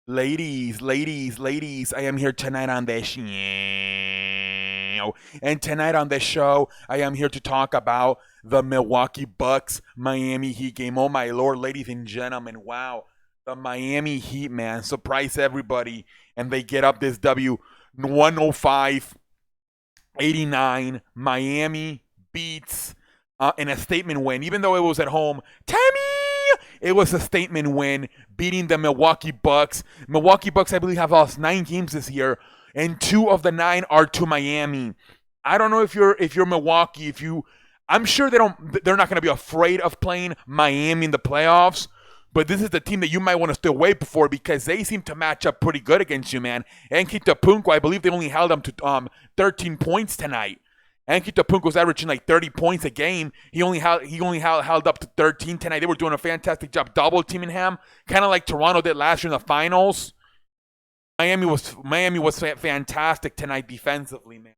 Ladies, I am here tonight on the show. And tonight on the show, I am here to talk about the Milwaukee Bucks Miami Heat game. Oh my lord, ladies and gentlemen, wow. The Miami Heat, man, surprise everybody. And they get up this W 105-89. Miami beats in a statement win, even though it was at home. Tammy! It was a statement win, beating the Milwaukee Bucks. Milwaukee Bucks, I believe, have lost 9 games this year, and 2 of the 9 are to Miami. I don't know if you're Milwaukee, I'm sure they're not going to be afraid of playing Miami in the playoffs. But this is the team that you might want to stay away before because they seem to match up pretty good against you, man. And Punko, I believe they only held them to 13 points tonight. Anki Punko's averaging like 30 points a game. He only held up to 13 tonight. They were doing a fantastic job double teaming him, kind of like Toronto did last year in the finals. Miami was fantastic tonight defensively, man.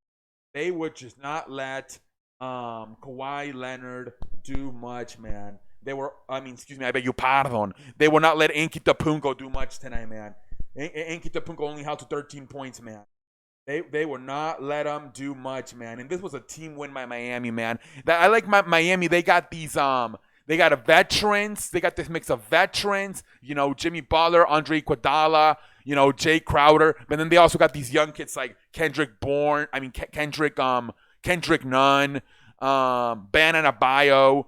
They would just not let Kawhi Leonard do much, man. Excuse me, I beg your pardon. They will not let Anki Punko do much tonight, man. Anki Punko only held to 13 points, man. They will not let them do much, man. And this was a team win by Miami, man. I like Miami. They got they got veterans. They got this mix of veterans. Jimmy Butler, Andre Iguodala, Jay Crowder. But then they also got these young kids like Kendrick Nunn, Bam Adebayo,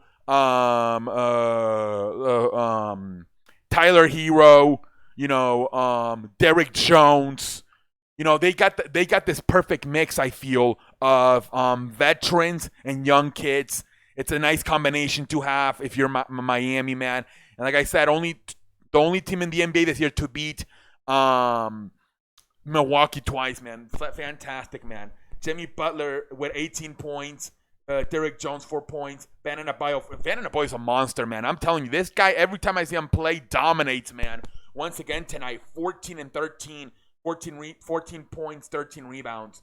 Tyler Hero, Derrick Jones. They got this perfect mix, I feel, of veterans and young kids. It's a nice combination to have if you're Miami, man. And like I said, the only team in the NBA this year to beat Milwaukee twice, man. Fantastic, man. Jimmy Butler with 18 points. Derrick Jones, 4 points. Bam Adebayo is a monster, man. I'm telling you, this guy, every time I see him play, dominates, man. Once again tonight, 14 and 13. 14 points, 13 rebounds.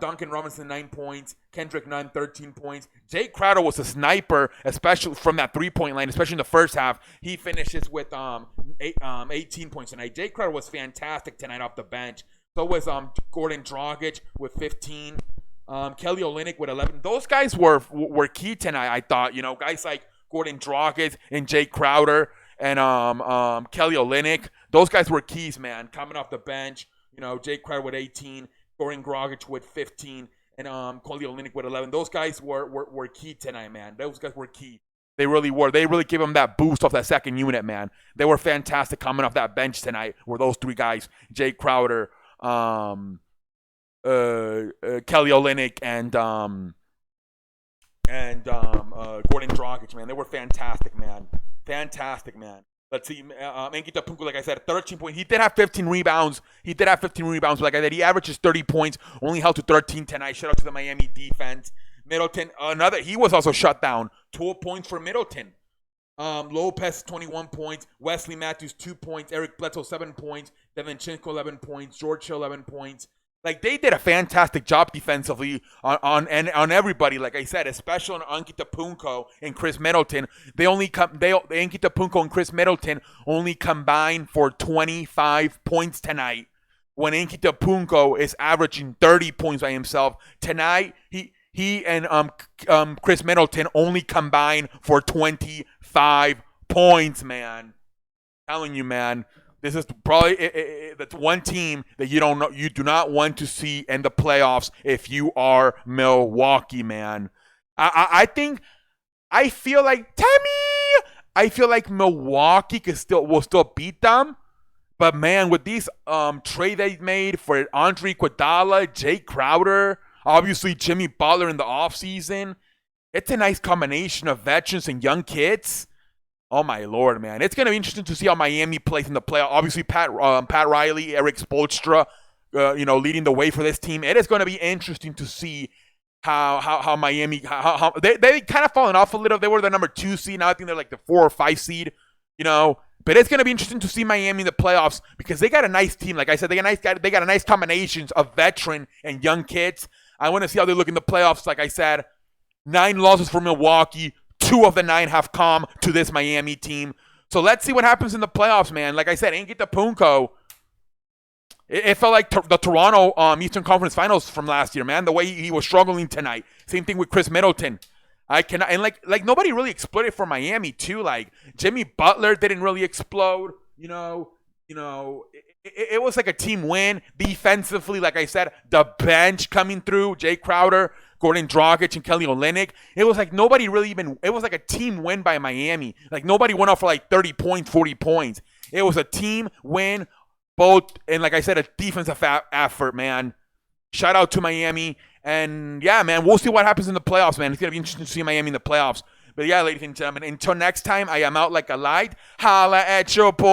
Duncan Robinson, 9 points. Kendrick Nunn, 13 points. Jay Crowder was a sniper, especially from that three-point line, especially in the first half. He finishes with 18 points tonight. Jay Crowder was fantastic tonight off the bench. So was Gordon Dragic with 15. Kelly Olynyk with 11. Those guys were key tonight, I thought. Guys like Gordon Dragic and Jay Crowder and Kelly Olynyk. Those guys were keys, man, coming off the bench. Jay Crowder with 18, Goran Dragic with 15, and Kelly Olynyk with 11. Those guys were key tonight, man. Those guys were key. They really were. They really gave them that boost off that second unit, man. They were fantastic coming off that bench tonight. Were those three guys, Jay Crowder, Kelly Olynyk, and Gordon Dragic, man. They were fantastic, man. Fantastic, man. Let's see. Ankita Punko, like I said, 13 points. He did have 15 rebounds. But like I said, he averages 30 points. Only held to 13 tonight. Shout out to the Miami defense. Middleton, he was also shut down. 12 points for Middleton. Lopez, 21 points. Wesley Matthews, 2 points. Eric Bledsoe, 7 points. Devin Chinko, 11 points. George Hill, 11 points. Like, they did a fantastic job defensively on everybody. Like I said, especially on Ankita Punko and Chris Middleton. Ankita Punko and Chris Middleton only combined for 25 points tonight. When Ankita Punko is averaging 30 points by himself tonight, he and Chris Middleton only combined for 25 points, man. I'm telling you, man. This is probably that's one team that you do not want to see in the playoffs if you are Milwaukee, man. I feel like Milwaukee will still beat them. But man, with these trade they made for Andre Iguodala, Jay Crowder, obviously Jimmy Butler in the offseason, it's a nice combination of veterans and young kids. Oh my lord, man! It's gonna be interesting to see how Miami plays in the playoff. Obviously, Pat Riley, Eric Spoelstra, leading the way for this team. It is gonna be interesting to see how Miami how they kind of fallen off a little. They were the number 2 seed. Now I think they're like the 4 or 5 seed. But it's gonna be interesting to see Miami in the playoffs because they got a nice team. Like I said, they got a nice combinations of veteran and young kids. I want to see how they look in the playoffs. Like I said, 9 losses for Milwaukee. 2 of the 9 have come to this Miami team. So let's see what happens in the playoffs, man. Like I said, Ankita Punko, It felt like the Toronto Eastern Conference Finals from last year, man. The way he was struggling tonight. Same thing with Chris Middleton. I cannot, and like nobody really exploded for Miami too. Like Jimmy Butler didn't really explode. It was like a team win defensively. Like I said, the bench coming through, Jay Crowder, Gordon Dragic, and Kelly Olynyk. It was like nobody really even. It was like a team win by Miami. Like nobody went off for like 30 points, 40 points. It was a team win, both, and like I said, a defensive effort, man. Shout out to Miami. And yeah, man, we'll see what happens in the playoffs, man. It's going to be interesting to see Miami in the playoffs. But yeah, ladies and gentlemen, until next time, I am out like a light. Holla at your boy.